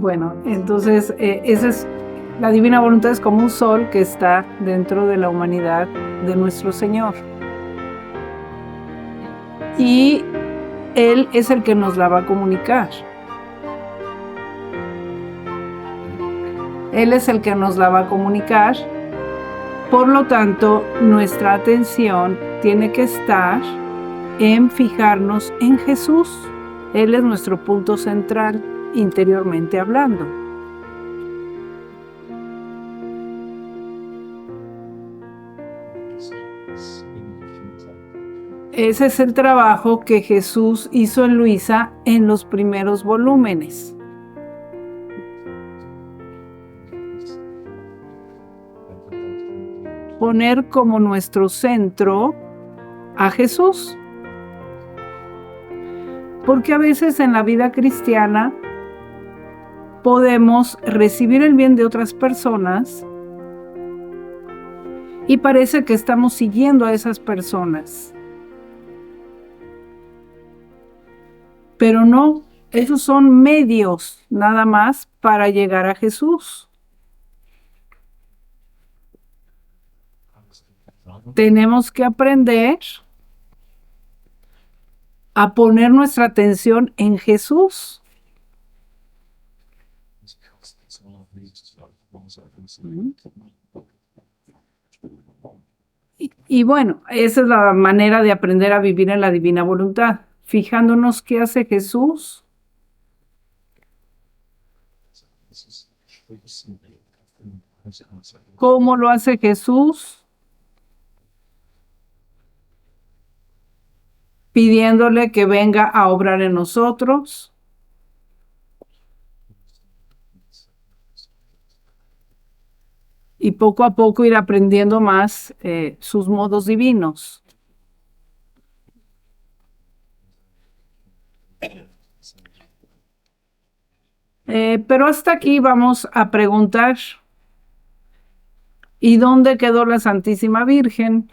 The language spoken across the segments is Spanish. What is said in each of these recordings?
Bueno, entonces esa es la divina voluntad, es como un sol que está dentro de la humanidad de nuestro Señor. Y Él es el que nos la va a comunicar. Él es el que nos la va a comunicar. Por lo tanto, nuestra atención tiene que estar en fijarnos en Jesús. Él es nuestro punto central, interiormente hablando. Ese es el trabajo que Jesús hizo en Luisa en los primeros volúmenes. Poner como nuestro centro a Jesús. Porque a veces en la vida cristiana podemos recibir el bien de otras personas y parece que estamos siguiendo a esas personas. Pero no, esos son medios nada más para llegar a Jesús. Tenemos que aprender a poner nuestra atención en Jesús. Y bueno, esa es la manera de aprender a vivir en la divina voluntad, fijándonos qué hace Jesús. ¿Cómo lo hace Jesús? Pidiéndole que venga a obrar en nosotros. Y poco a poco ir aprendiendo más sus modos divinos. Pero hasta aquí vamos a preguntar, ¿y dónde quedó la Santísima Virgen?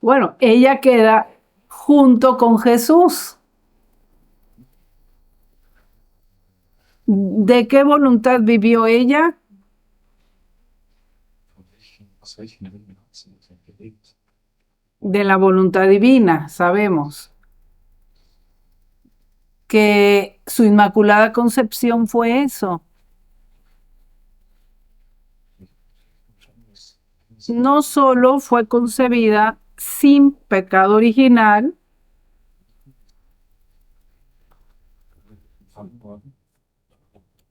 Bueno, ella queda junto con Jesús. ¿De qué voluntad vivió ella? De la voluntad divina, sabemos. Que su Inmaculada Concepción fue eso. No solo fue concebida sin pecado original,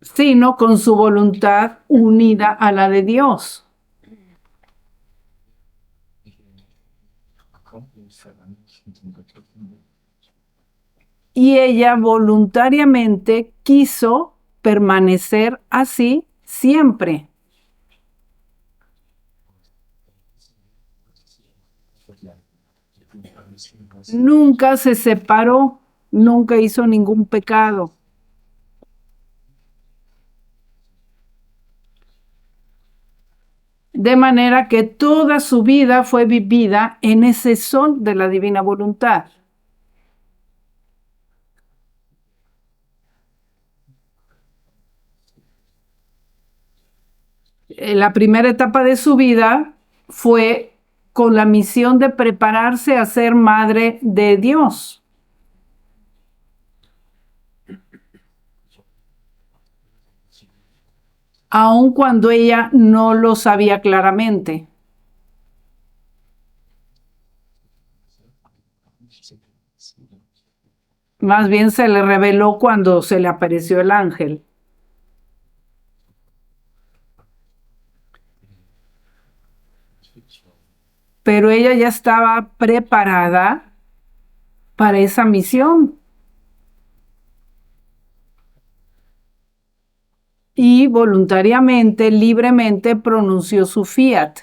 sino con su voluntad unida a la de Dios. Y ella voluntariamente quiso permanecer así siempre. Nunca se separó, nunca hizo ningún pecado. De manera que toda su vida fue vivida en ese sol de la divina voluntad. La primera etapa de su vida fue con la misión de prepararse a ser madre de Dios. Aun cuando ella no lo sabía claramente. Más bien se le reveló cuando se le apareció el ángel. Pero ella ya estaba preparada para esa misión. Y voluntariamente, libremente pronunció su fiat.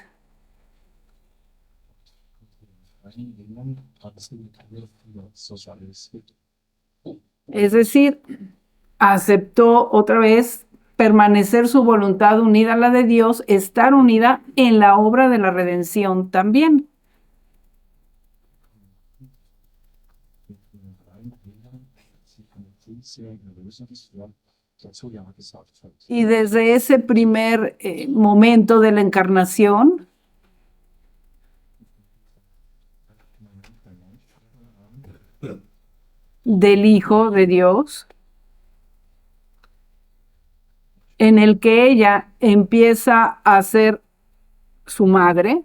Es decir, aceptó otra vez permanecer su voluntad unida a la de Dios, estar unida en la obra de la redención también. Y desde ese primer momento de la encarnación, del Hijo de Dios, en el que ella empieza a ser su madre,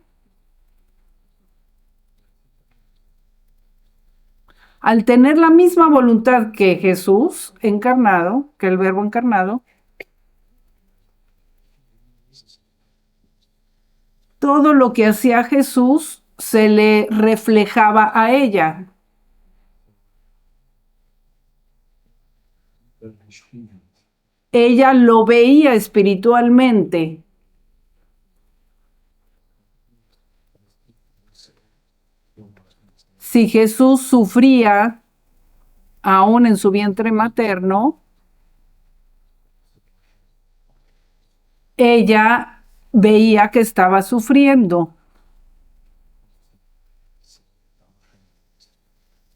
al tener la misma voluntad que Jesús encarnado, que el Verbo encarnado, todo lo que hacía Jesús se le reflejaba a ella. Ella lo veía espiritualmente. Si Jesús sufría aún en su vientre materno, ella veía que estaba sufriendo.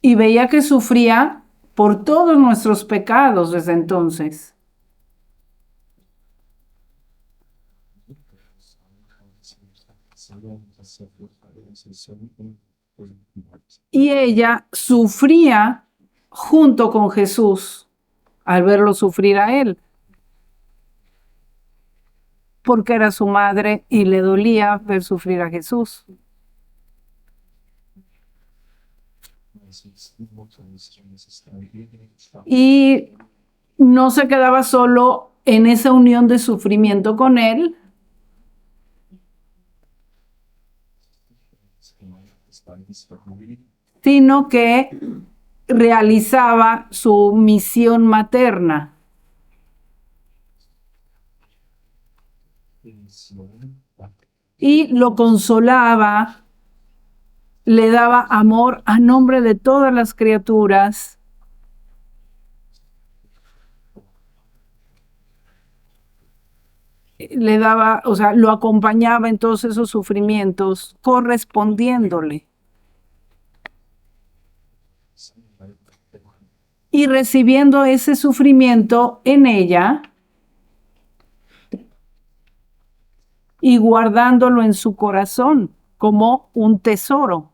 Y veía que sufría por todos nuestros pecados desde entonces. Y ella sufría junto con Jesús al verlo sufrir a él, porque era su madre y le dolía ver sufrir a Jesús. Y no se quedaba solo en esa unión de sufrimiento con él, sino que realizaba su misión materna. Y lo consolaba, le daba amor a nombre de todas las criaturas. Le daba, o sea, lo acompañaba en todos esos sufrimientos, correspondiéndole. Y recibiendo ese sufrimiento en ella y guardándolo en su corazón como un tesoro.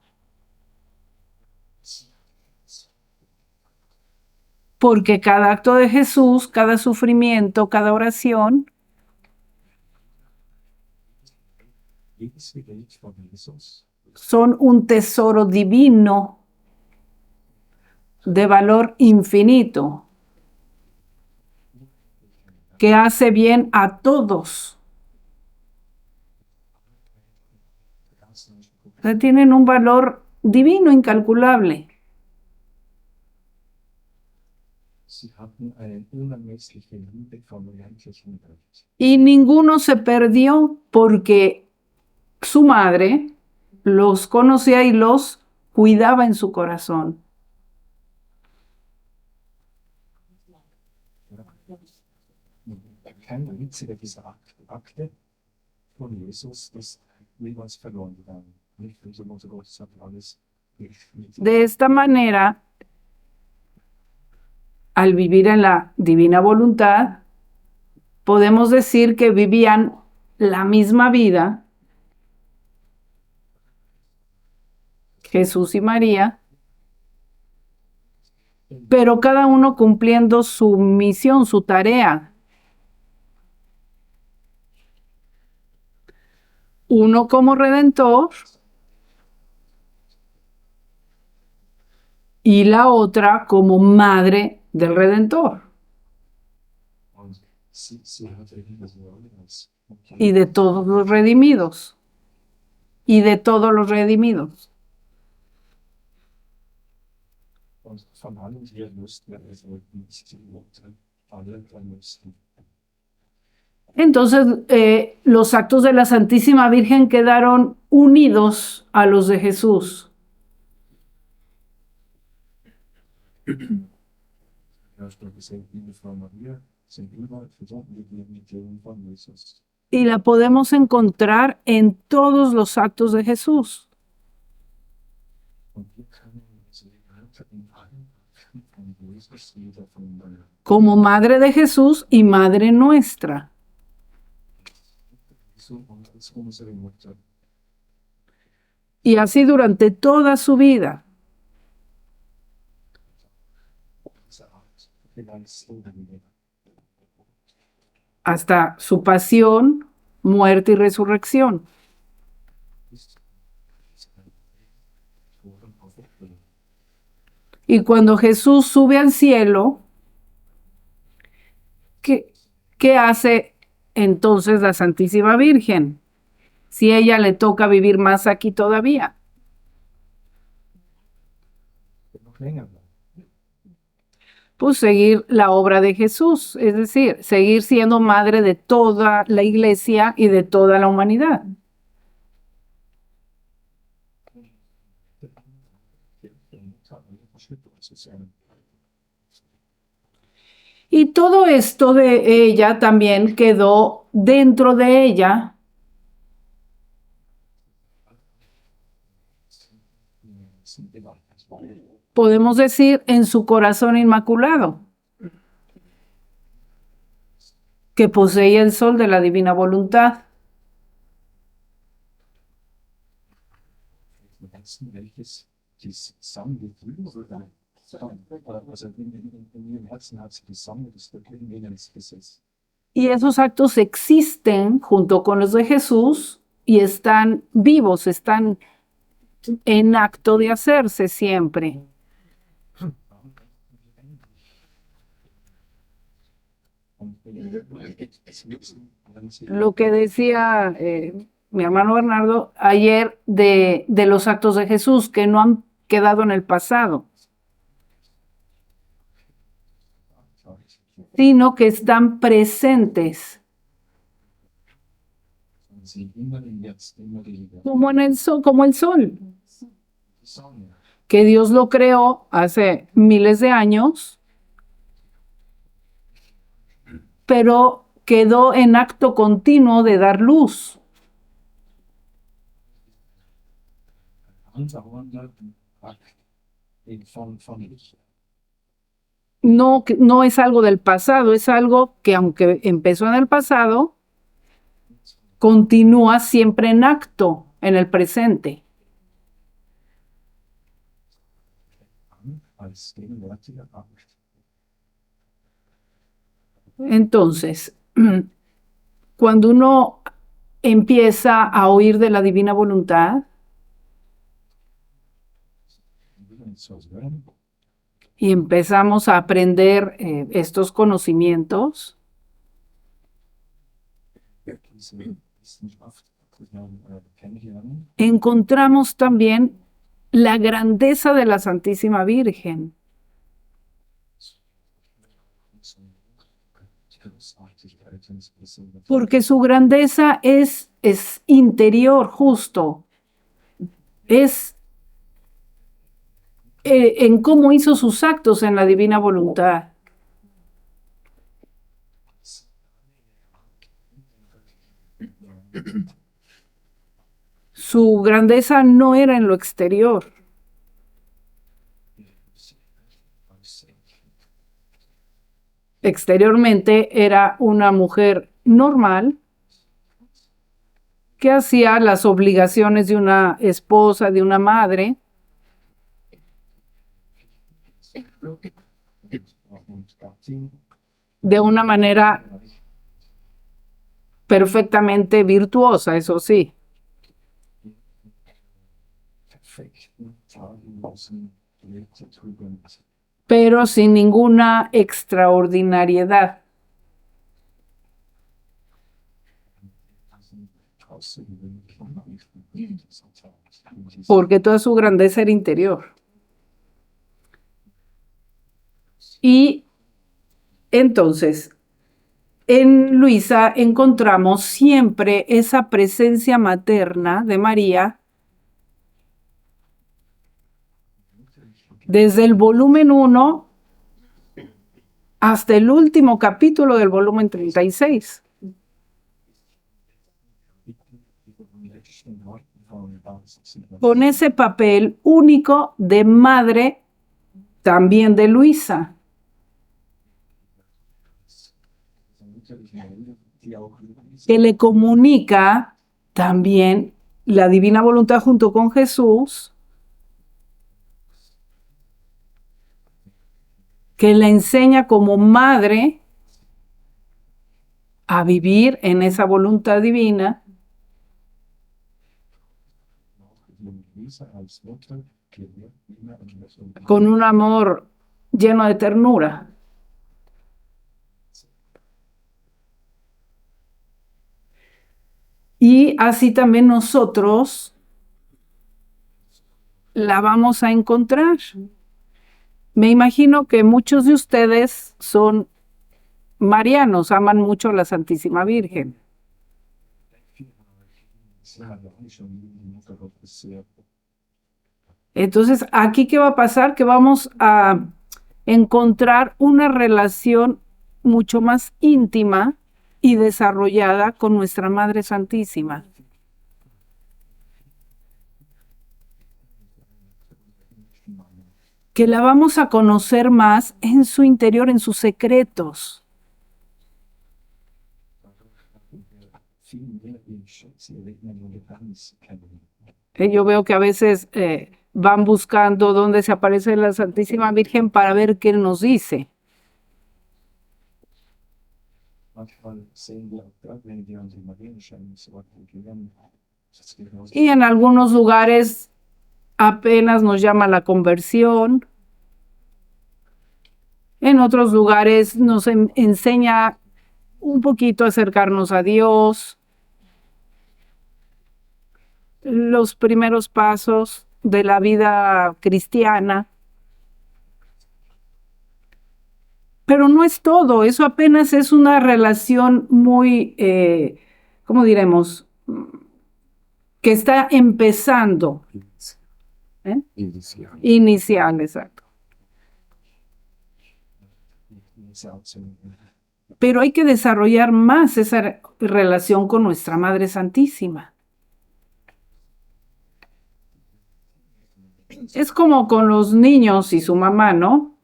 Porque cada acto de Jesús, cada sufrimiento, cada oración son un tesoro divino de valor infinito que hace bien a todos. O sea, tienen un valor divino incalculable. Y ninguno se perdió porque su madre los conocía y los cuidaba en su corazón. De esta manera, al vivir en la divina voluntad, podemos decir que vivían la misma vida, Jesús y María, pero cada uno cumpliendo su misión, su tarea. Uno como redentor y la otra como madre del redentor. Y de todos los redimidos. Y de todos los redimidos. Entonces, los actos de la Santísima Virgen quedaron unidos a los de Jesús. Y la podemos encontrar en todos los actos de Jesús. Como madre de Jesús y madre nuestra. Y así durante toda su vida. Hasta su pasión, muerte y resurrección. Y cuando Jesús sube al cielo, ¿qué hace entonces la Santísima Virgen? Si ella le toca vivir más aquí todavía. Pues seguir la obra de Jesús, es decir, seguir siendo madre de toda la iglesia y de toda la humanidad. Y todo esto de ella también quedó dentro de ella. Podemos decir en su corazón inmaculado, que poseía el sol de la divina voluntad. Y esos actos existen junto con los de Jesús y están vivos, están en acto de hacerse siempre. Lo que decía mi hermano Bernardo ayer de los actos de Jesús que no han quedado en el pasado, sino que están presentes. Como el sol, que Dios lo creó hace miles de años, pero quedó en acto continuo de dar luz. No es algo del pasado, es algo que aunque empezó en el pasado, continúa siempre en acto, en el presente. Entonces, cuando uno empieza a oír de la divina voluntad y empezamos a aprender estos conocimientos, encontramos también la grandeza de la Santísima Virgen. Porque su grandeza es interior, justo. Es en cómo hizo sus actos en la divina voluntad. Su grandeza no era en lo exterior. Exteriormente era una mujer normal que hacía las obligaciones de una esposa, de una madre, de una manera perfectamente virtuosa, eso sí. Pero sin ninguna extraordinariedad. Porque toda su grandeza era interior. Y entonces, en Luisa encontramos siempre esa presencia materna de María. Desde el volumen 1 hasta el último capítulo del volumen 36. Con ese papel único de madre también de Luisa. Que le comunica también la divina voluntad junto con Jesús, que le enseña como madre a vivir en esa voluntad divina, con un amor lleno de ternura. Y así también nosotros la vamos a encontrar. Me imagino que muchos de ustedes son marianos, aman mucho a la Santísima Virgen. Entonces, ¿aquí qué va a pasar? Que vamos a encontrar una relación mucho más íntima y desarrollada con nuestra Madre Santísima. Que la vamos a conocer más en su interior, en sus secretos. Yo veo que a veces van buscando dónde se aparece la Santísima Virgen para ver qué nos dice. Y en algunos lugares apenas nos llama la conversión. En otros lugares nos enseña un poquito a acercarnos a Dios. Los primeros pasos de la vida cristiana. Pero no es todo, eso apenas es una relación muy, ¿cómo diremos? Que está empezando. Inicial, exacto. Pero hay que desarrollar más esa relación con nuestra Madre Santísima. Es como con los niños y su mamá, ¿no?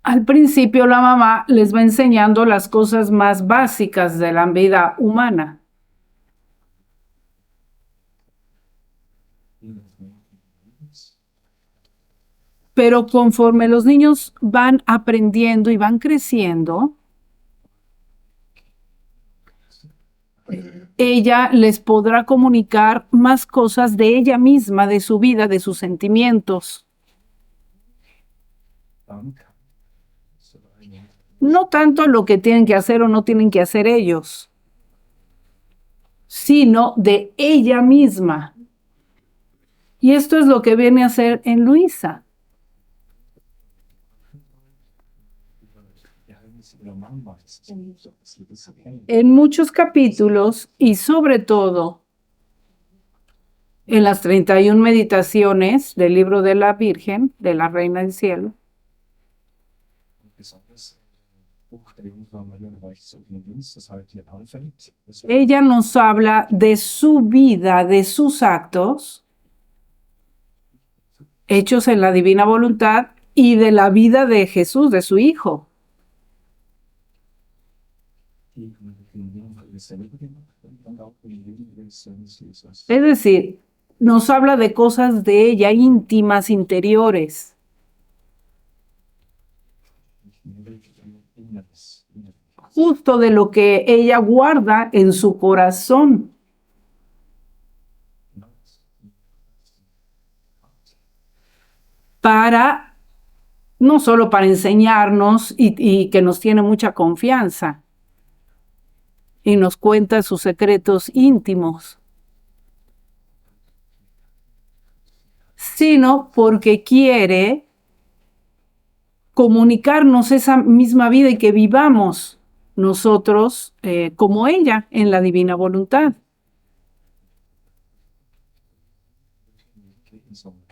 Al principio la mamá les va enseñando las cosas más básicas de la vida humana. Pero conforme los niños van aprendiendo y van creciendo, ella les podrá comunicar más cosas de ella misma, de su vida, de sus sentimientos. No tanto lo que tienen que hacer o no tienen que hacer ellos, sino de ella misma. Y esto es lo que viene a hacer en Luisa. En muchos capítulos y sobre todo en las 31 meditaciones del libro de la Virgen, de la Reina del Cielo, ella nos habla de su vida, de sus actos, hechos en la divina voluntad y de la vida de Jesús, de su Hijo. Es decir, nos habla de cosas de ella íntimas, interiores. Justo de lo que ella guarda en su corazón. Para, no solo para enseñarnos y que nos tiene mucha confianza y nos cuenta sus secretos íntimos, sino porque quiere comunicarnos esa misma vida y que vivamos nosotros como ella en la divina voluntad.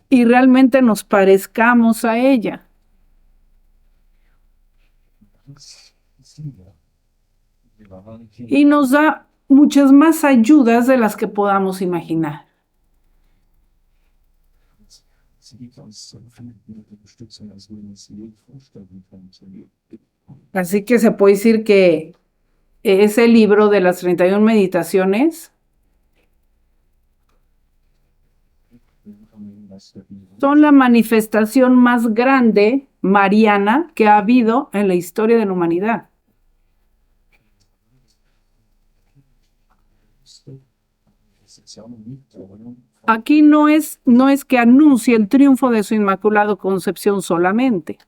Y realmente nos parezcamos a ella. Y nos da muchas más ayudas de las que podamos imaginar. Así que se puede decir que ese libro de las 31 meditaciones son la manifestación más grande mariana que ha habido en la historia de la humanidad. Aquí no es que anuncie el triunfo de su Inmaculada Concepción solamente.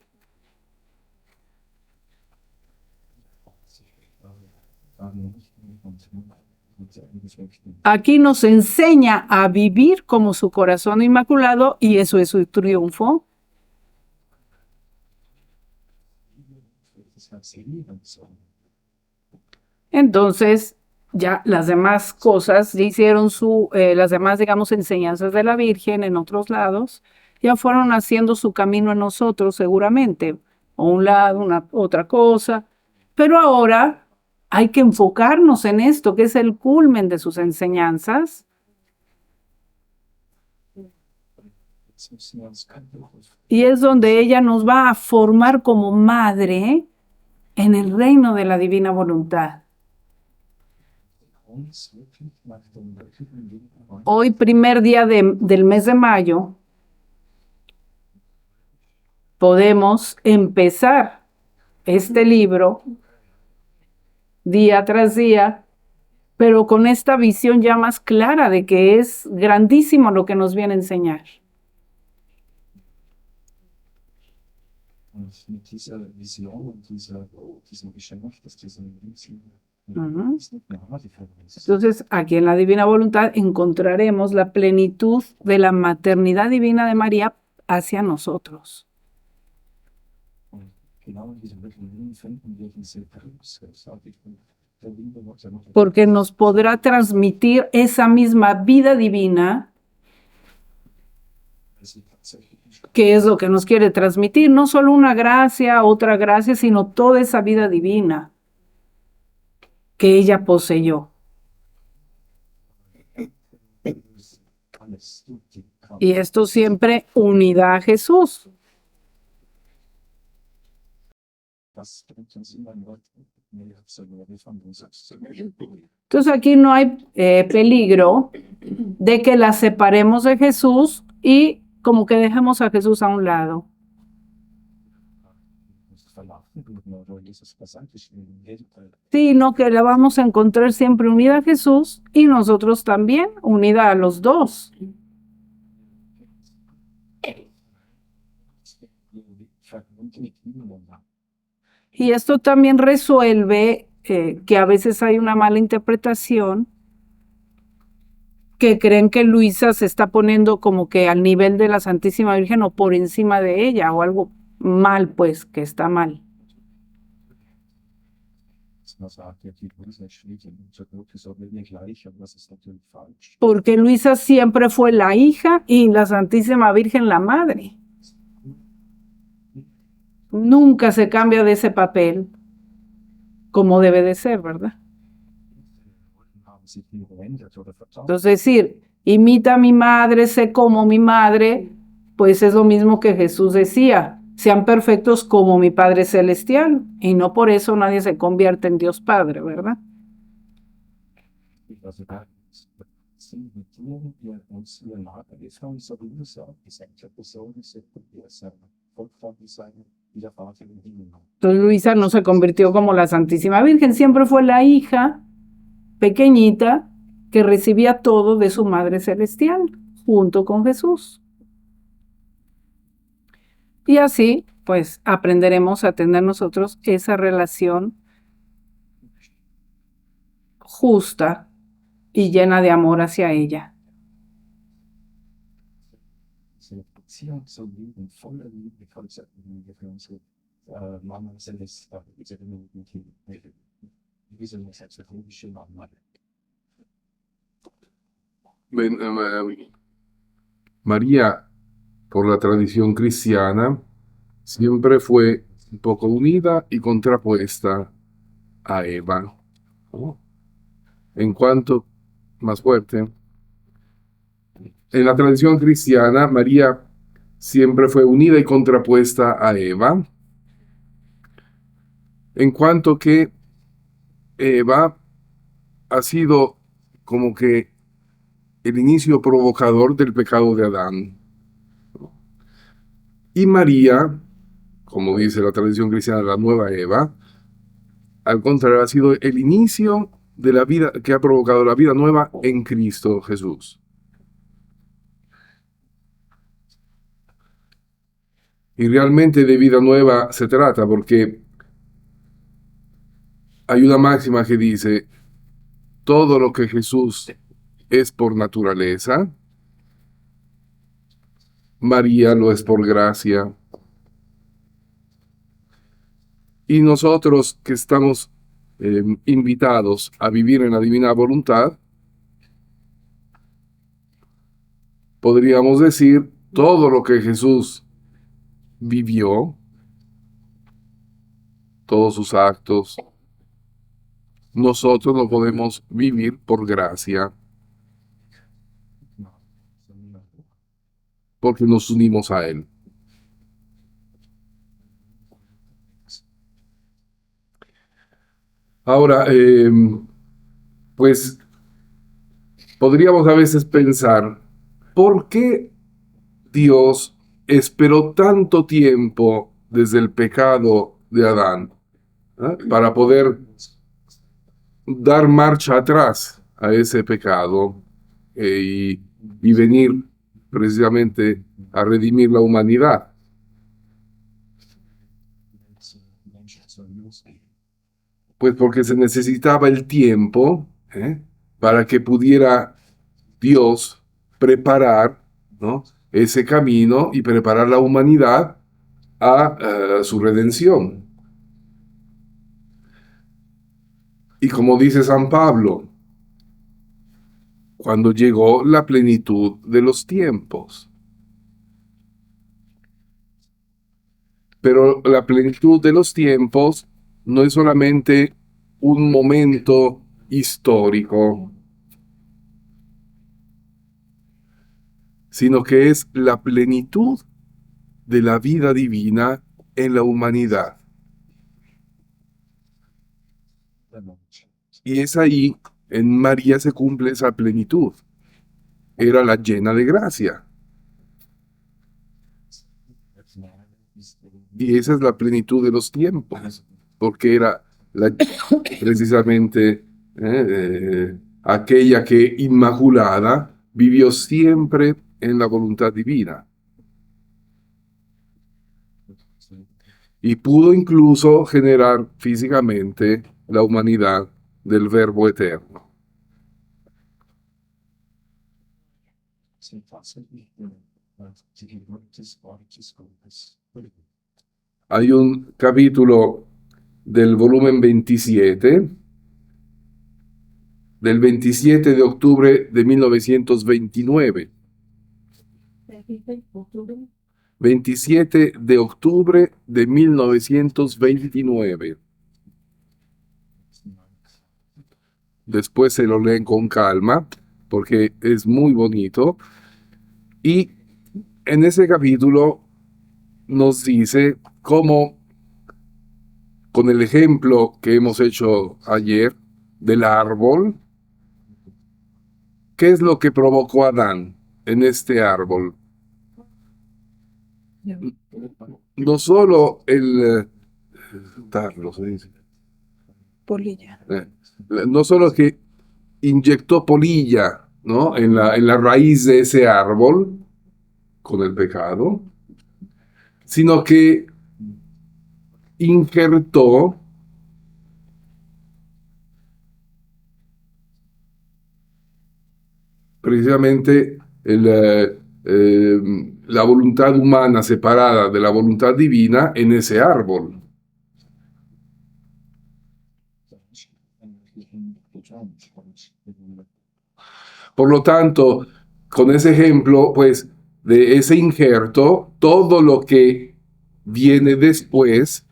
Aquí nos enseña a vivir como su corazón inmaculado y eso es su triunfo. Entonces, ya las demás cosas, ya hicieron las demás, digamos, enseñanzas de la Virgen en otros lados, ya fueron haciendo su camino en nosotros seguramente, o un lado, otra cosa, pero ahora hay que enfocarnos en esto, que es el culmen de sus enseñanzas. Y es donde ella nos va a formar como madre en el reino de la divina voluntad. Hoy, primer día del mes de mayo, podemos empezar este libro día tras día, pero con esta visión ya más clara de que es grandísimo lo que nos viene a enseñar. Entonces, aquí en la Divina Voluntad encontraremos la plenitud de la maternidad divina de María hacia nosotros. Porque nos podrá transmitir esa misma vida divina, que es lo que nos quiere transmitir, no solo una gracia, otra gracia, sino toda esa vida divina que ella poseyó. Y esto siempre unida a Jesús. Entonces aquí no hay peligro de que la separemos de Jesús y como que dejemos a Jesús a un lado. Sino que la vamos a encontrar siempre unida a Jesús y nosotros también unida a los dos. Y esto también resuelve que a veces hay una mala interpretación, que creen que Luisa se está poniendo como que al nivel de la Santísima Virgen o por encima de ella o algo mal, pues, que está mal. Porque Luisa siempre fue la hija y la Santísima Virgen la madre. Nunca se cambia de ese papel como debe de ser, ¿verdad? Entonces, decir, imita a mi madre, sé como mi madre, pues es lo mismo que Jesús decía, sean perfectos como mi Padre Celestial, y no por eso nadie se convierte en Dios Padre, ¿verdad? Entonces Luisa no se convirtió como la Santísima Virgen, siempre fue la hija pequeñita que recibía todo de su Madre Celestial, junto con Jesús. Y así, pues, aprenderemos a tener nosotros esa relación justa y llena de amor hacia ella. María, por la tradición cristiana, siempre fue un poco unida y contrapuesta a Eva, ¿no? En cuanto, más fuerte, en la tradición cristiana, María siempre fue unida y contrapuesta a Eva, en cuanto que Eva ha sido como que el inicio provocador del pecado de Adán. Y María, como dice la tradición cristiana, la nueva Eva, al contrario, ha sido el inicio de la vida que ha provocado la vida nueva en Cristo Jesús. Y realmente de vida nueva se trata, porque hay una máxima que dice, todo lo que Jesús es por naturaleza, María lo es por gracia. Y nosotros que estamos invitados a vivir en la divina voluntad, podríamos decir, todo lo que Jesús vivió, todos sus actos, nosotros lo podemos vivir por gracia, porque nos unimos a Él. Ahora, pues podríamos a veces pensar, ¿por qué Dios esperó tanto tiempo desde el pecado de Adán, para poder dar marcha atrás a ese pecado y venir precisamente a redimir la humanidad? Pues porque se necesitaba el tiempo, para que pudiera Dios preparar, ¿no?, ese camino y preparar la humanidad a su redención. Y como dice San Pablo, cuando llegó la plenitud de los tiempos. Pero la plenitud de los tiempos no es solamente un momento histórico, sino que es la plenitud de la vida divina en la humanidad. Y es ahí, en María se cumple esa plenitud. Era la llena de gracia. Y esa es la plenitud de los tiempos, porque era precisamente aquella que, inmaculada, vivió siempre en la voluntad divina. Y pudo incluso generar físicamente la humanidad del Verbo eterno. Hay un capítulo del volumen 27, del 27 de octubre de 1929. 27 de octubre de 1929. Después se lo leen con calma, porque es muy bonito. Y en ese capítulo nos dice cómo, con el ejemplo que hemos hecho ayer del árbol, ¿qué es lo que provocó a Adán en este árbol? No solo el tarlo, se dice. Polilla. No solo que inyectó polilla, ¿no?, en la raíz de ese árbol con el pecado, sino que injertó precisamente la voluntad humana separada de la voluntad divina en ese árbol. Por lo tanto, con ese ejemplo, de ese injerto, todo lo que viene después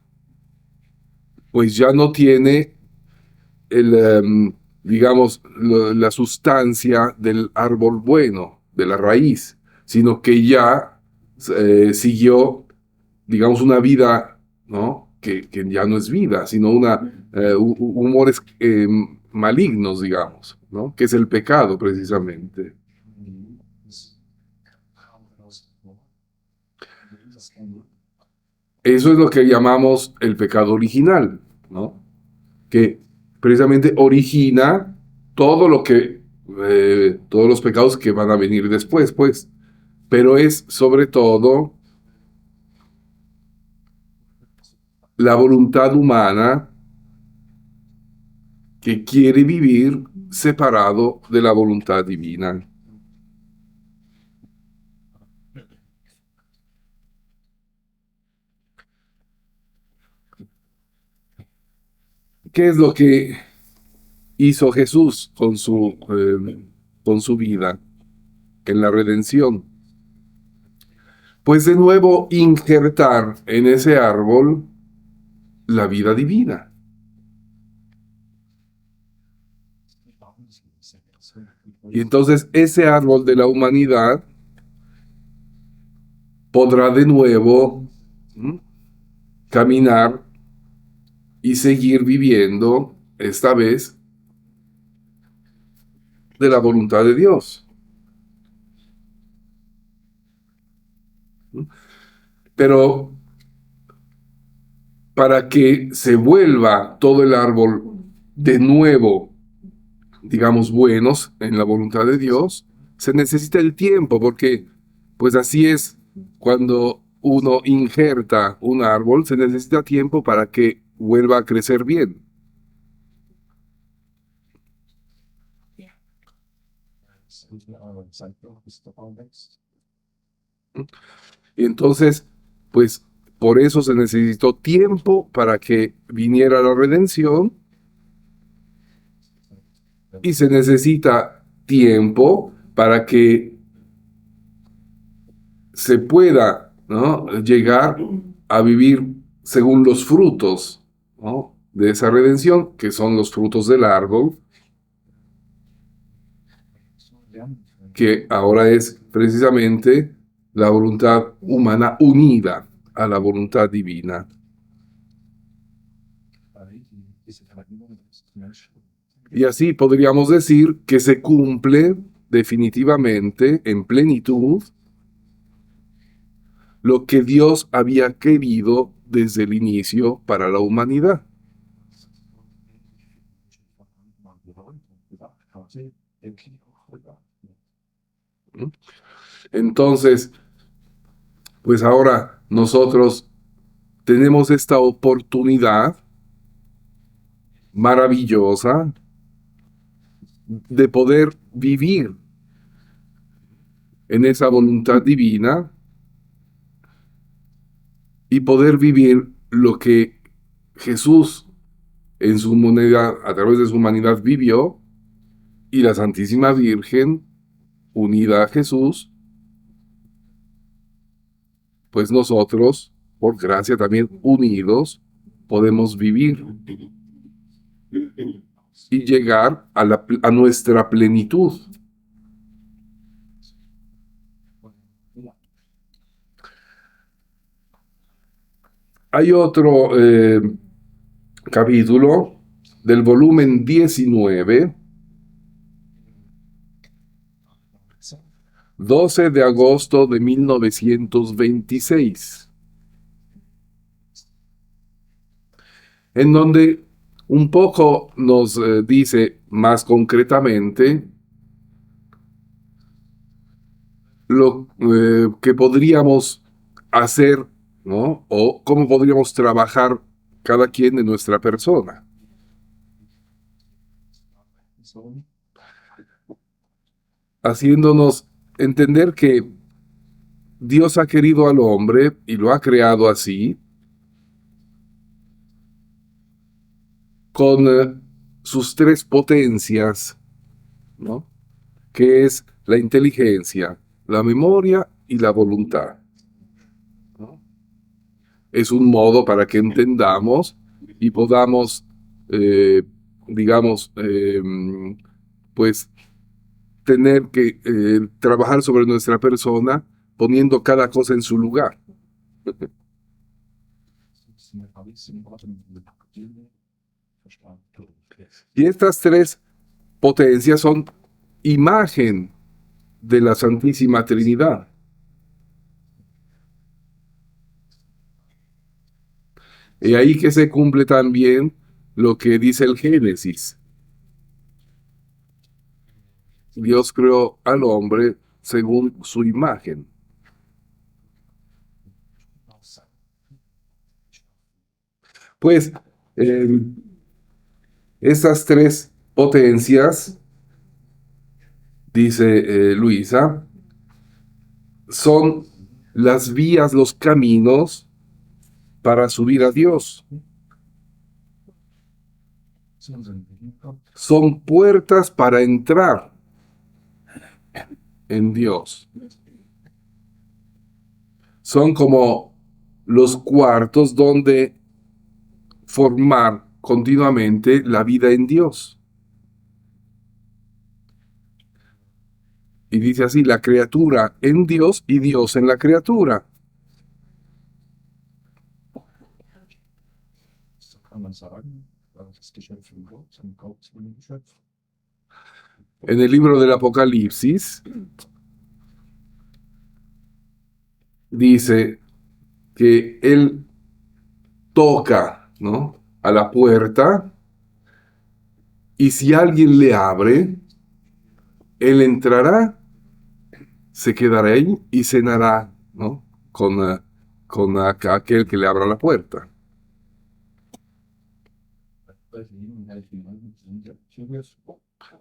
pues ya no tiene digamos, la sustancia del árbol bueno, de la raíz, sino que ya siguió, digamos, una vida, ¿no? Que ya no es vida, sino humores malignos, digamos, ¿no? Que es el pecado precisamente. Eso es lo que llamamos el pecado original, ¿no? Que precisamente origina todo lo que, todos los pecados que van a venir después, pues. Pero es sobre todo la voluntad humana que quiere vivir separado de la voluntad divina. ¿Qué es lo que hizo Jesús con su vida en la redención? Pues de nuevo injertar en ese árbol la vida divina. Y entonces ese árbol de la humanidad podrá de nuevo caminar y seguir viviendo, esta vez, de la voluntad de Dios. Pero para que se vuelva todo el árbol de nuevo, digamos, buenos en la voluntad de Dios, se necesita el tiempo, porque pues así es cuando uno injerta un árbol, se necesita tiempo para que vuelva a crecer bien. Y entonces, pues por eso se necesitó tiempo para que viniera la redención, y se necesita tiempo para que se pueda, ¿no?, llegar a vivir según los frutos, ¿no?, de esa redención, que son los frutos del árbol, que ahora es precisamente la voluntad humana unida a la voluntad divina. Y así podríamos decir que se cumple definitivamente, en plenitud, lo que Dios había querido desde el inicio para la humanidad. Entonces, pues ahora nosotros tenemos esta oportunidad maravillosa de poder vivir en esa voluntad divina y poder vivir lo que Jesús en su humanidad, a través de su humanidad, vivió, y la Santísima Virgen, unida a Jesús, pues nosotros, por gracia también unidos, podemos vivir y llegar a nuestra plenitud. Hay otro capítulo del volumen 19, 12 de agosto de 1926, en donde un poco nos dice más concretamente lo que podríamos hacer, ¿no?, o cómo podríamos trabajar cada quien de nuestra persona. Haciéndonos entender que Dios ha querido al hombre y lo ha creado así, con sus tres potencias, ¿no?, que es la inteligencia, la memoria y la voluntad, ¿no? Es un modo para que entendamos y podamos, digamos, pues tener que trabajar sobre nuestra persona poniendo cada cosa en su lugar. Y estas tres potencias son imagen de la Santísima Trinidad. Y ahí que se cumple también lo que dice el Génesis. Dios creó al hombre según su imagen. Pues estas tres potencias, dice Luisa, son las vías, los caminos para subir a Dios. Son puertas para entrar en Dios. Son como los cuartos donde formar continuamente la vida en Dios. Y dice así, la criatura en Dios y Dios en la criatura. En el libro del Apocalipsis dice que él toca, ¿no?, a la puerta, y si alguien le abre, él entrará, se quedará ahí y cenará, ¿no?, con aquel que le abra la puerta.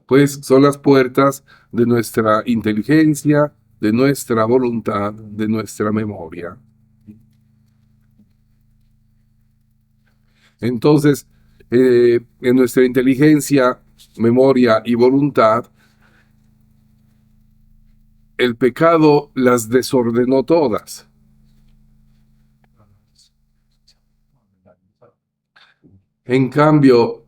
Pues son las puertas de nuestra inteligencia, de nuestra voluntad, de nuestra memoria. Entonces, en nuestra inteligencia, memoria y voluntad, el pecado las desordenó todas. En cambio,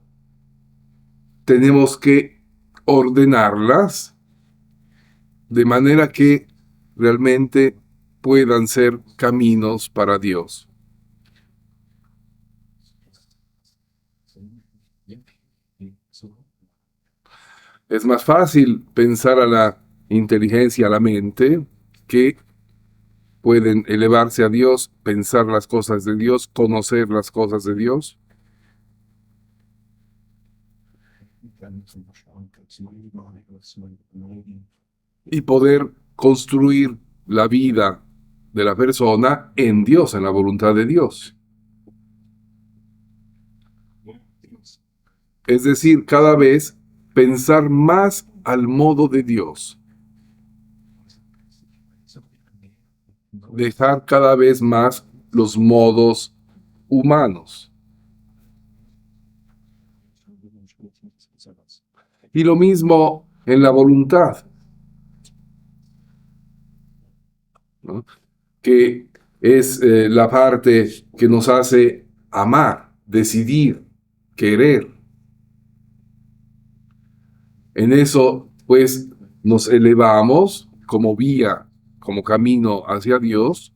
tenemos que ordenarlas de manera que realmente puedan ser caminos para Dios. Es más fácil pensar a la inteligencia, a la mente, que pueden elevarse a Dios, pensar las cosas de Dios, conocer las cosas de Dios. Y poder construir la vida de la persona en Dios, en la voluntad de Dios. Es decir, cada vez pensar más al modo de Dios. Dejar cada vez más los modos humanos. Y lo mismo en la voluntad, ¿no?, que es la parte que nos hace amar, decidir, querer. En eso, pues, nos elevamos como vía, como camino hacia Dios,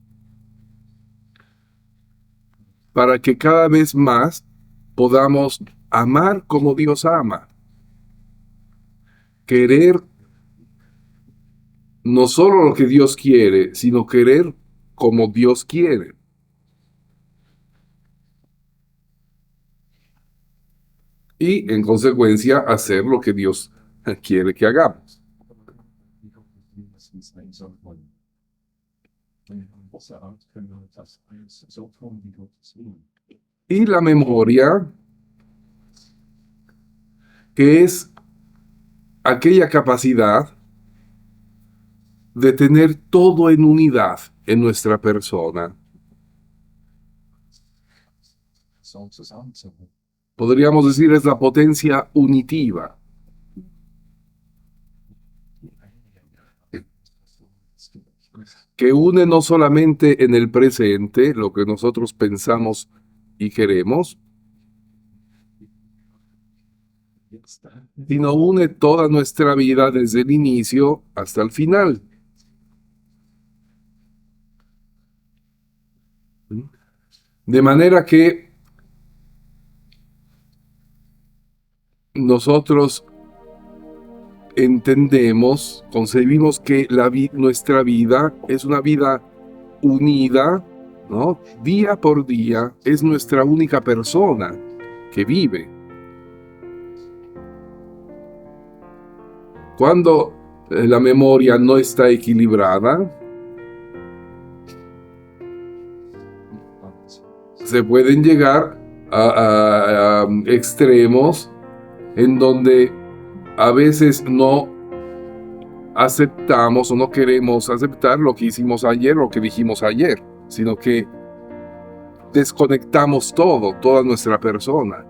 para que cada vez más podamos amar como Dios ama. Querer no solo lo que Dios quiere, sino querer como Dios quiere. Y, en consecuencia, hacer lo que Dios quiere que hagamos. Y la memoria, que es aquella capacidad de tener todo en unidad en nuestra persona. Podríamos decir, es la potencia unitiva. Que une no solamente en el presente lo que nosotros pensamos y queremos, sino une toda nuestra vida desde el inicio hasta el final. De manera que nosotros entendemos, concebimos que nuestra vida es una vida unida, ¿no? Día por día, es nuestra única persona que vive. Cuando la memoria no está equilibrada, se pueden llegar a extremos en donde a veces no aceptamos o no queremos aceptar lo que hicimos ayer o lo que dijimos ayer, sino que desconectamos toda nuestra persona.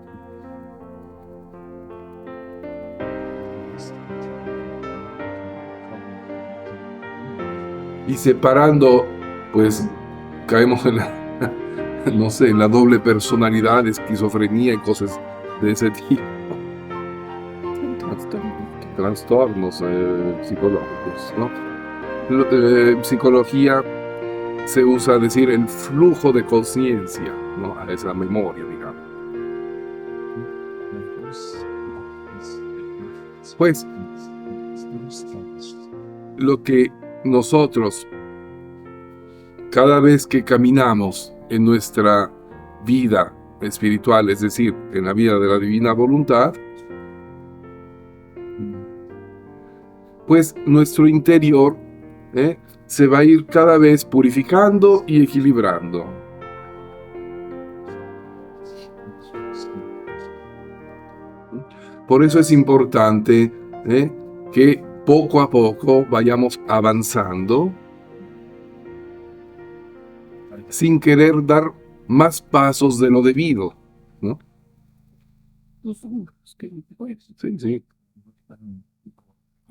Y separando, pues caemos en no sé, en la doble personalidad, esquizofrenia y cosas de ese tipo. Trastornos psicológicos, ¿no? Psicología se usa decir el flujo de conciencia, ¿no? A esa memoria, digamos. Pues, lo que nosotros, cada vez que caminamos en nuestra vida espiritual, es decir, en la vida de la divina voluntad, pues nuestro interior se va a ir cada vez purificando y equilibrando. Por eso es importante que poco a poco vayamos avanzando sin querer dar más pasos de lo debido, ¿no? Sí, sí.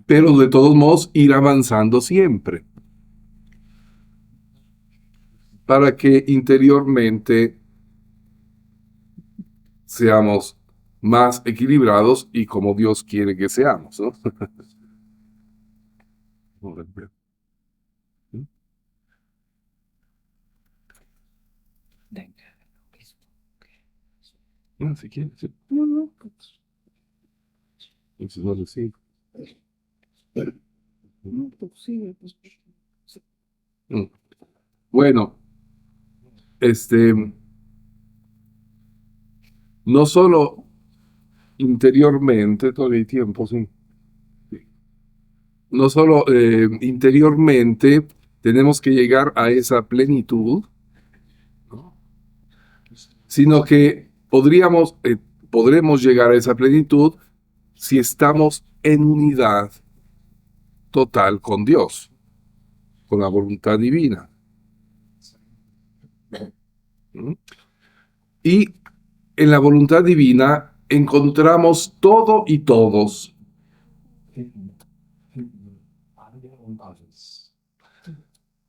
Pero de todos modos ir avanzando siempre, para que interiormente seamos más equilibrados y como Dios quiere que seamos, ¿no? Si quieres, sí. Entonces no lo sigo. Bueno, no solo interiormente, todo el tiempo, sí. No solo interiormente tenemos que llegar a esa plenitud, ¿no? Sino que podremos llegar a esa plenitud si estamos en unidad total con Dios, con la voluntad divina. ¿Mm? Y en la voluntad divina encontramos todo y todos.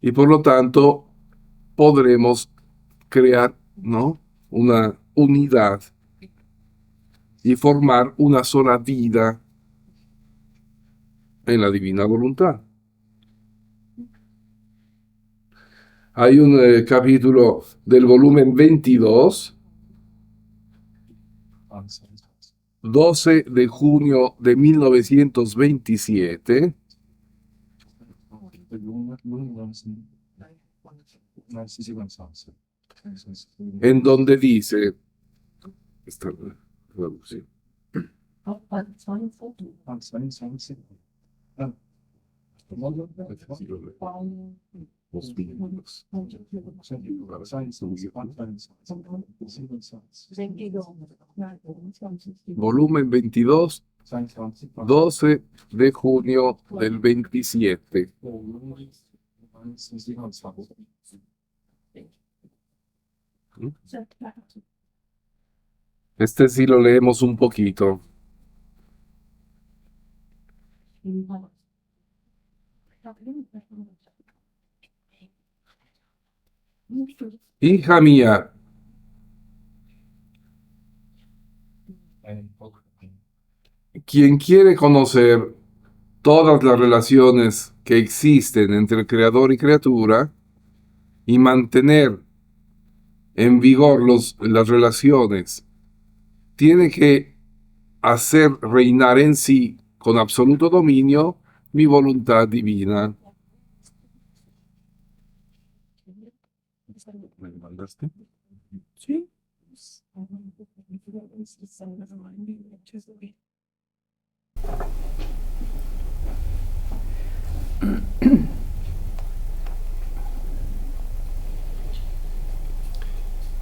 Y por lo tanto podremos crear, ¿no?, una unidad y formar una sola vida en la divina voluntad. Hay un capítulo del volumen 22, 12 de junio de 1927, en donde dice, esta traducción, volumen 22, 12 de junio del 27. Este sí lo leemos un poquito. Hija mía, quien quiere conocer todas las relaciones que existen entre el creador y criatura y mantener en vigor las relaciones, tiene que hacer reinar en sí con absoluto dominio mi voluntad divina. ¿Me mandaste? Sí.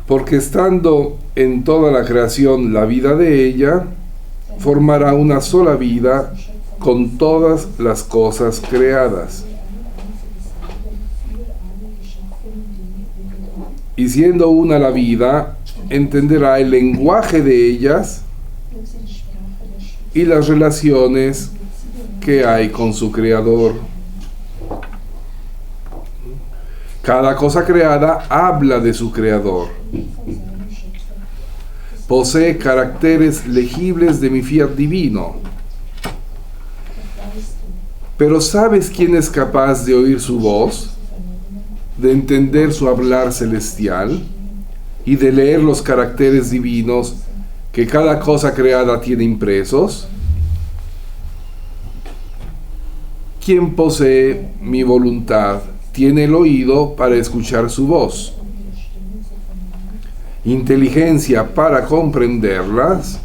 Porque estando en toda la creación la vida de ella, formará una sola vida con todas las cosas creadas. Y siendo una la vida, entenderá el lenguaje de ellas y las relaciones que hay con su creador. Cada cosa creada habla de su creador. Posee caracteres legibles de mi fiat divino. Pero ¿sabes quién es capaz de oír su voz, de entender su hablar celestial y de leer los caracteres divinos que cada cosa creada tiene impresos? Quien posee mi voluntad tiene el oído para escuchar su voz, inteligencia para comprenderlas,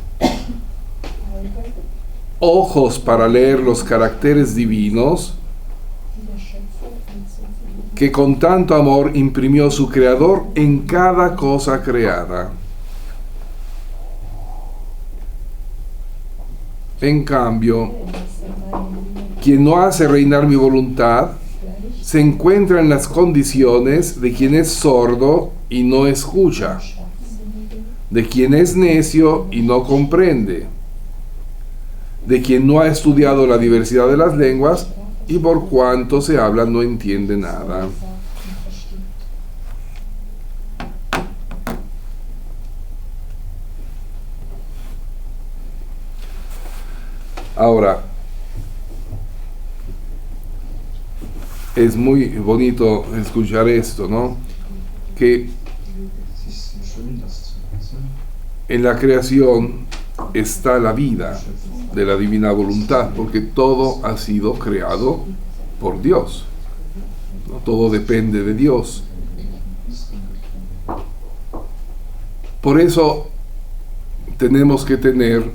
ojos para leer los caracteres divinos que con tanto amor imprimió su creador en cada cosa creada. En cambio, quien no hace reinar mi voluntad se encuentra en las condiciones de quien es sordo y no escucha, de quien es necio y no comprende, de quien no ha estudiado la diversidad de las lenguas y por cuanto se habla no entiende nada. Ahora, es muy bonito escuchar esto, ¿no? Que en la creación está la vida de la divina voluntad, porque todo ha sido creado por Dios, ¿no? Todo depende de Dios. Por eso tenemos que tener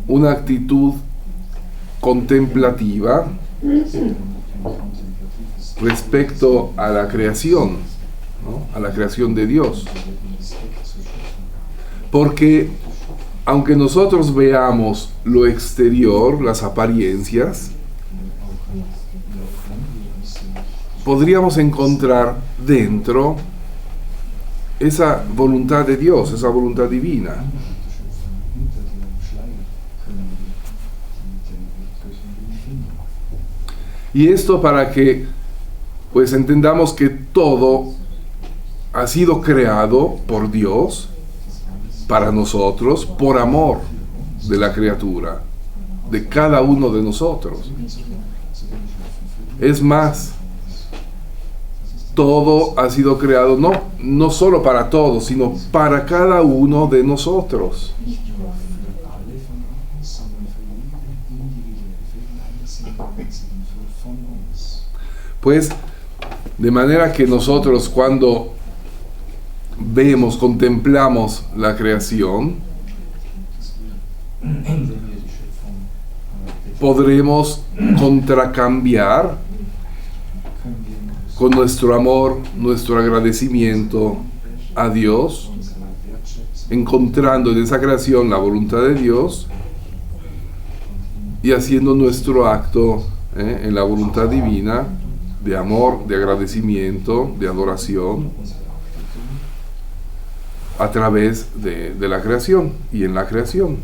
una actitud contemplativa respecto a la creación, ¿no? A la creación de Dios. Porque aunque nosotros veamos lo exterior, las apariencias, podríamos encontrar dentro esa voluntad de Dios, esa voluntad divina. Y esto para que pues entendamos que todo ha sido creado por Dios, para nosotros, por amor de la criatura, de cada uno de nosotros. Es más, todo ha sido creado no solo para todos, sino para cada uno de nosotros. Pues, de manera que nosotros cuando vemos, contemplamos la creación, podremos contracambiar con nuestro amor, nuestro agradecimiento a Dios, encontrando en esa creación la voluntad de Dios y haciendo nuestro acto en la voluntad divina de amor, de agradecimiento, de adoración a través de la creación y en la creación.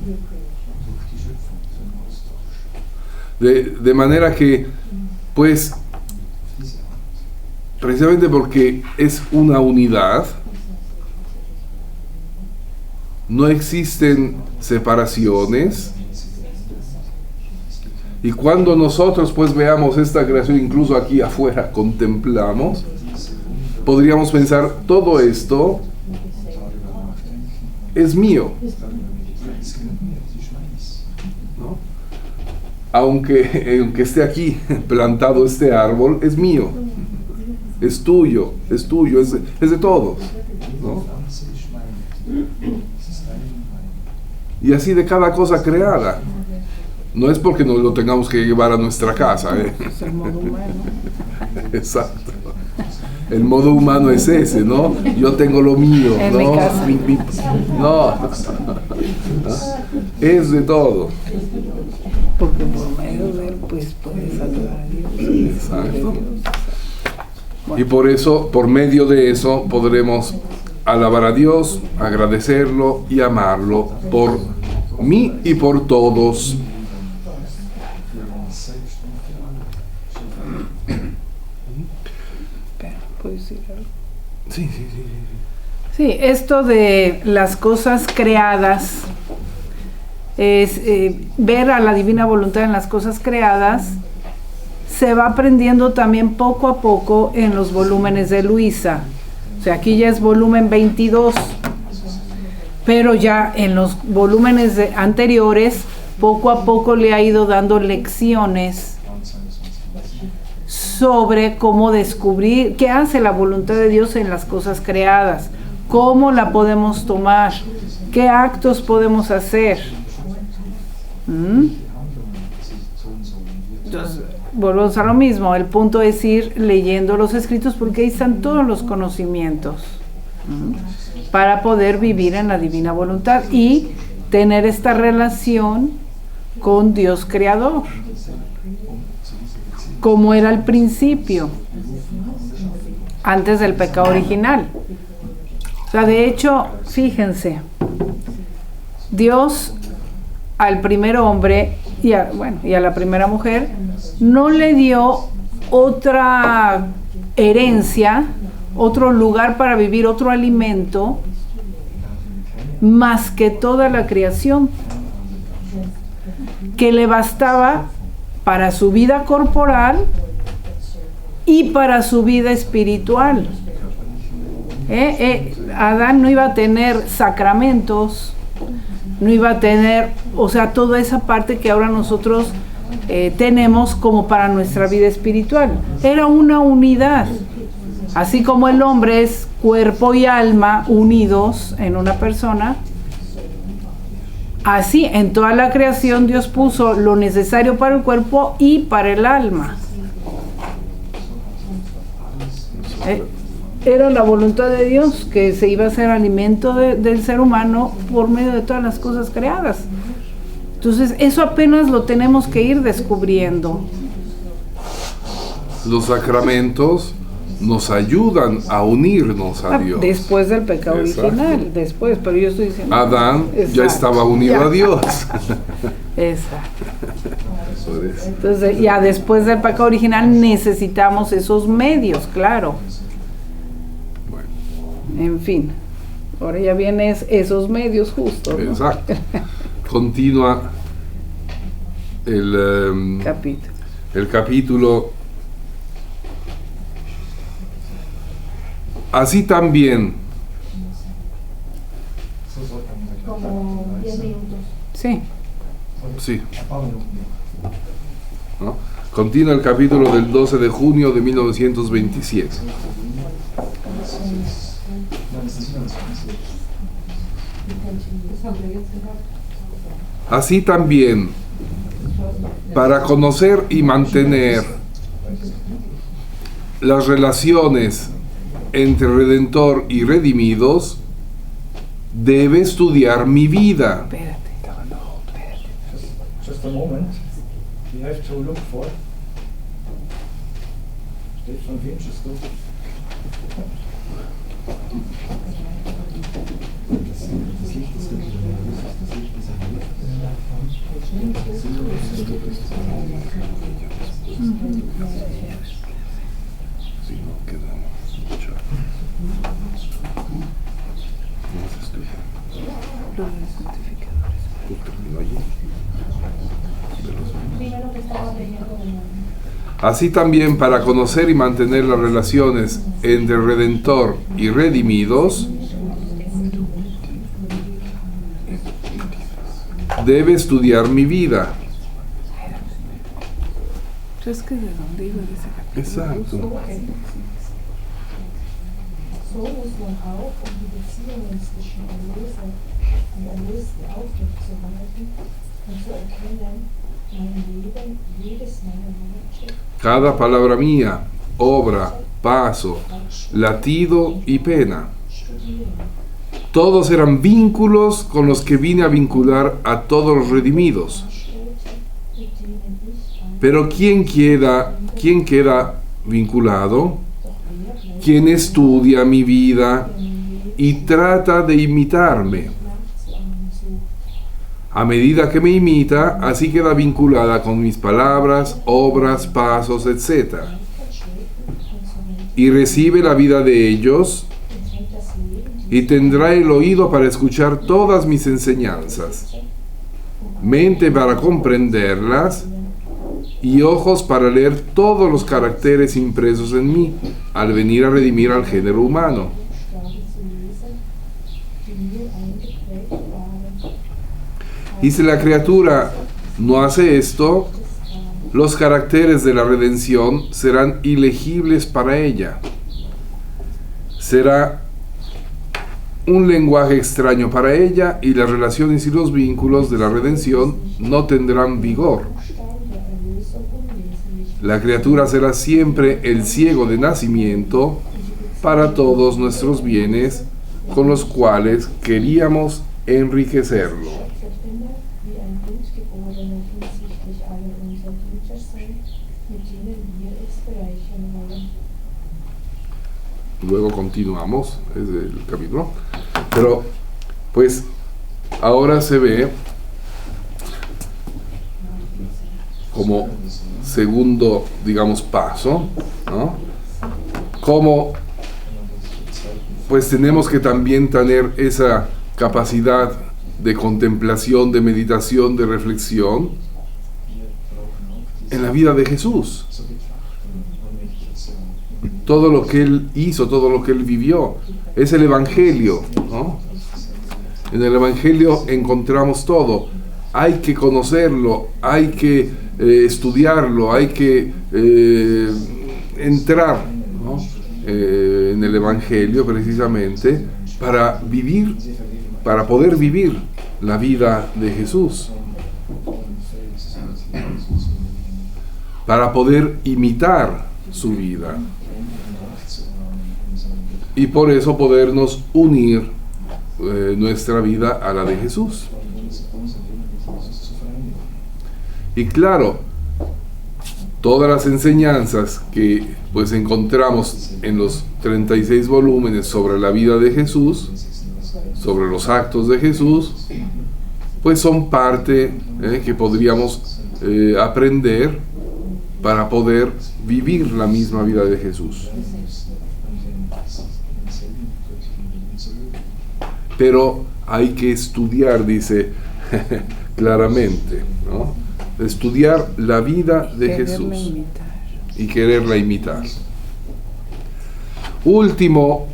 De manera que, pues, precisamente porque es una unidad, no existen separaciones Y cuando nosotros pues veamos esta creación, incluso aquí afuera contemplamos, podríamos pensar, todo esto es mío, ¿no? Aunque esté aquí plantado este árbol, es mío, es tuyo, es de todos, ¿no? Y así de cada cosa creada. No es porque no lo tengamos que llevar a nuestra casa, ¿eh? Es el modo humano. Exacto. El modo humano es ese, ¿no? Yo tengo lo mío, En ¿no? mi casa. No. Es de todo. Porque por medio de él, pues, puedes adorar a Dios. Exacto. Y por eso, por medio de eso, podremos alabar a Dios, agradecerlo y amarlo por mí y por todos. ¿Puedo decir algo? Sí. Sí, esto de las cosas creadas, es ver a la divina voluntad en las cosas creadas, se va aprendiendo también poco a poco en los volúmenes de Luisa. O sea, aquí ya es volumen 22, pero ya en los volúmenes anteriores, poco a poco le ha ido dando lecciones sobre cómo descubrir qué hace la voluntad de Dios en las cosas creadas, cómo la podemos tomar, qué actos podemos hacer. Entonces, volvemos a lo mismo, el punto es ir leyendo los escritos porque ahí están todos los conocimientos para poder vivir en la divina voluntad y tener esta relación con Dios creador, como era al principio, antes del pecado original. O sea, de hecho, fíjense, Dios al primer hombre y a la primera mujer no le dio otra herencia, otro lugar para vivir, otro alimento, más que toda la creación, que le bastaba para su vida corporal y para su vida espiritual. Adán no iba a tener sacramentos, no iba a tener, o sea, toda esa parte que ahora nosotros tenemos como para nuestra vida espiritual. Era una unidad. Así como el hombre es cuerpo y alma unidos en una persona, así en toda la creación Dios puso lo necesario para el cuerpo y para el alma. Era la voluntad de Dios que se iba a hacer alimento del ser humano por medio de todas las cosas creadas. Entonces eso apenas lo tenemos que ir descubriendo. Los sacramentos nos ayudan a unirnos a Dios. Después del pecado original, después, pero yo estoy diciendo... Adán ya estaba unido a Dios. Exacto. Entonces, ya después del pecado original necesitamos esos medios, claro. Bueno. En fin, ahora ya vienen esos medios justos, ¿no? Exacto. Continúa el capítulo. Así también. Como 10 minutos. Sí. Sí. ¿No? Continúa el capítulo del 12 de junio de 1927. Así también, para conocer y mantener las relaciones entre Redentor y redimidos, debe estudiar mi vida. Espérate. Just a moment. We have to look for Stefan Winchester. Si no quedamos escuchar. Los santificadores. Terminó allí. Primero que está Así también, para conocer y mantener las relaciones entre Redentor y redimidos, debe estudiar mi vida. Es que de dónde iba ese capítulo. Exacto. So muss man auch, die Beziehungen zwischen Erlöser und Erlösten aufrechtzuerhalten und zu erkennen, mein Leben, jedes meiner Worte, Cada palabra mía, obra, paso, latido y pena. Todos eran vínculos con los que vine a vincular a todos los redimidos. mit denen ich Pero ¿quién queda vinculado? Quien estudia mi vida y trata de imitarme. A medida que me imita, así queda vinculada con mis palabras, obras, pasos, etc. Y recibe la vida de ellos y tendrá el oído para escuchar todas mis enseñanzas, mente para comprenderlas y ojos para leer todos los caracteres impresos en mí al venir a redimir al género humano. Y si la criatura no hace esto, los caracteres de la redención serán ilegibles para ella. Será un lenguaje extraño para ella y las relaciones y los vínculos de la redención no tendrán vigor. La criatura será siempre el ciego de nacimiento para todos nuestros bienes con los cuales queríamos enriquecerlo. wie ein Blutgeborener hinsichtlich aller unserer Güter sein, mit denen wir es bereichern wollen. Luego continuamos, es el capítulo. Pero, pues, ahora se ve como segundo, digamos, paso, ¿no? Como, pues tenemos que también tener esa capacidad de contemplación, de meditación, de reflexión en la vida de Jesús. Todo lo que Él hizo, todo lo que Él vivió, es el Evangelio, ¿no? En el Evangelio encontramos todo. Hay que conocerlo, hay que estudiarlo, hay que entrar, ¿no? En el Evangelio precisamente para vivir, para poder vivir la vida de Jesús, para poder imitar su vida y por eso podernos unir nuestra vida a la de Jesús. Y claro, todas las enseñanzas que pues encontramos en los 36 volúmenes sobre la vida de Jesús, sobre los actos de Jesús, pues son parte que podríamos aprender para poder vivir la misma vida de Jesús. Pero hay que estudiar, dice claramente, ¿no? Estudiar la vida de Jesús y quererla imitar. Último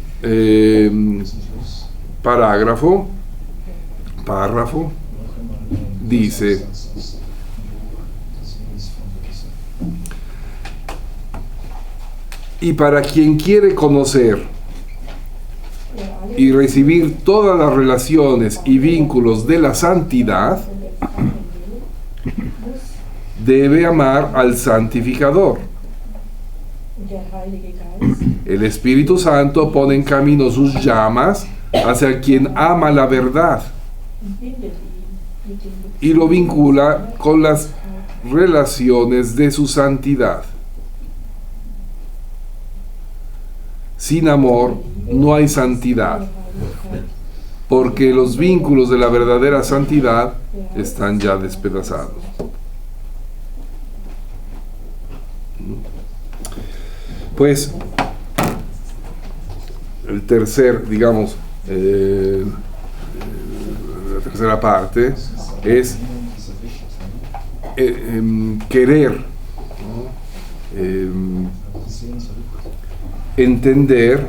párrafo, dice: y para quien quiere conocer y recibir todas las relaciones y vínculos de la santidad, debe amar al santificador. El Espíritu Santo pone en camino sus llamas hacia quien ama la verdad y lo vincula con las relaciones de su santidad. Sin amor no hay santidad, porque los vínculos de la verdadera santidad están ya despedazados. Pues el tercer, digamos, la tercera parte es querer, ¿no? entender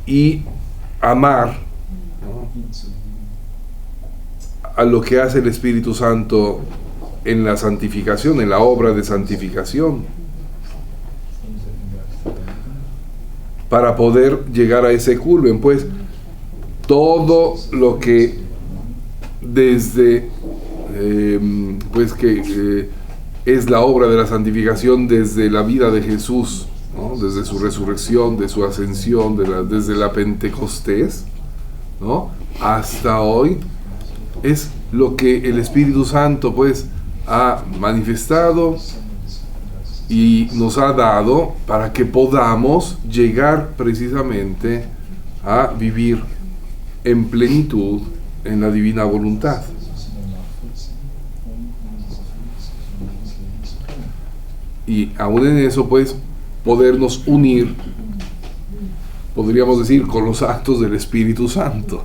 y amar, ¿no?, a lo que hace el Espíritu Santo en la santificación, en la obra de santificación, para poder llegar a ese culmen. Pues todo lo que desde es la obra de la santificación desde la vida de Jesús, ¿no?, desde su resurrección, de su ascensión, desde la Pentecostés, ¿no?, hasta hoy, es lo que el Espíritu Santo pues ha manifestado y nos ha dado para que podamos llegar precisamente a vivir en plenitud en la divina voluntad. Y aún en eso pues podernos unir, podríamos decir, con los actos del Espíritu Santo,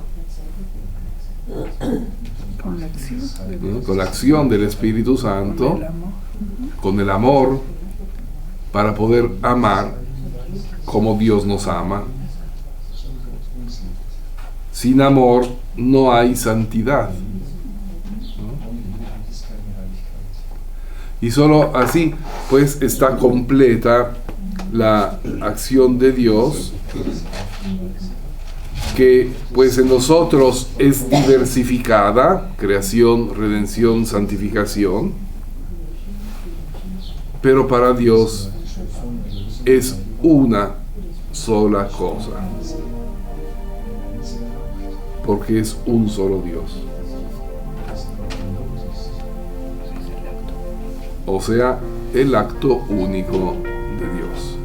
Con la acción de ¿no?, Dios, con la acción del Espíritu Santo, con el amor. con el amor, para poder amar como Dios nos ama. Sin amor no hay santidad, ¿no? Y solo así pues está completa la acción de Dios, que pues en nosotros es diversificada: creación, redención, santificación, pero para Dios es una sola cosa, porque es un solo Dios. O sea, el acto único de Dios.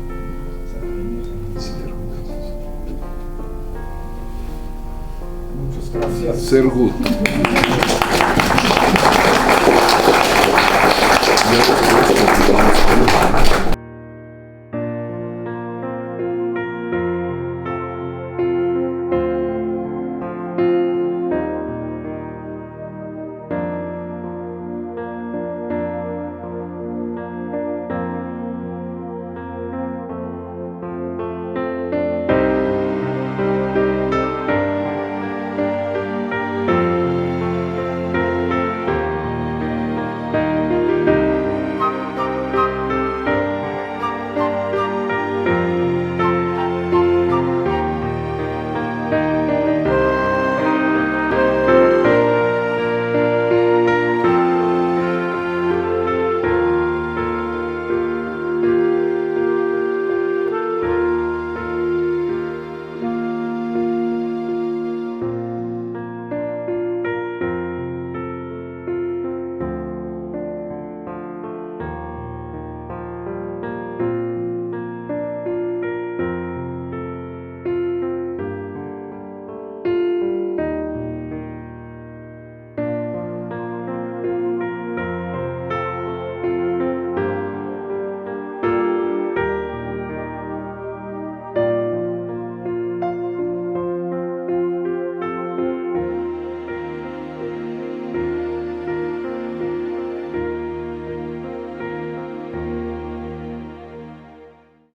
Muchas gracias. Ser gut. Ya después continuamos con el